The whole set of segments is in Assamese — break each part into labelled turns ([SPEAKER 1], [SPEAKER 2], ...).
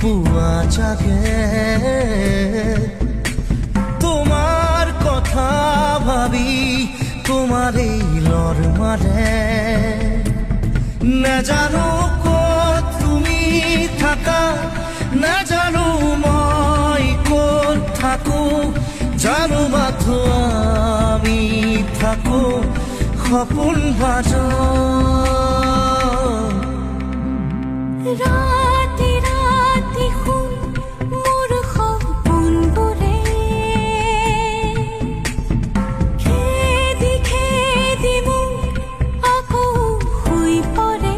[SPEAKER 1] পুৱা জাগে তোমাৰ কথা ভাবি তোমাৰ এই লৰ মাৰে নাজানো ক'ত তুমি থাকা নাজানো মই ক'ত থাকো জানো মাথো আমি থাকো সপোন ভাজত
[SPEAKER 2] ৰাতি ৰাতি শুন মোৰ সপোনবোৰে খেদি খেদি মোক আকৌ শুই পৰে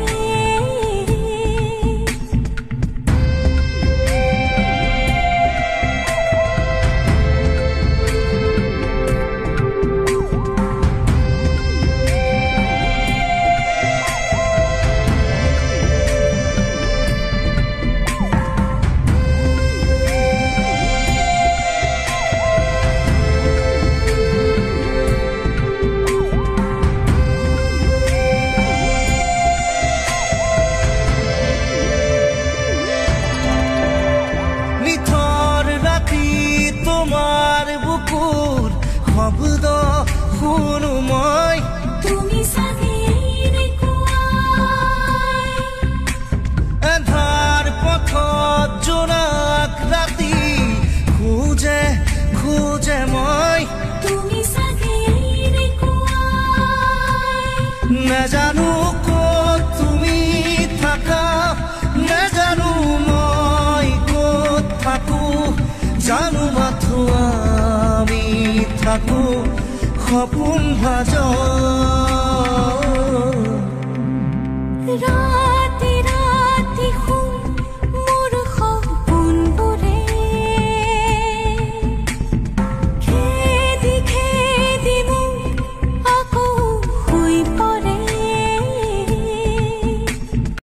[SPEAKER 1] শব্দ শুনো মই
[SPEAKER 2] তুমি চাগে
[SPEAKER 1] এন্ধাৰ পথত জোনাক ৰাতি খোজে খোজে মই
[SPEAKER 2] তুমি চাগে
[SPEAKER 1] নাজানো ক'ত তুমি থাকা নাজানো মই ক'ত থাকো জানো মাথো আমি থাকো সপোন ভাজত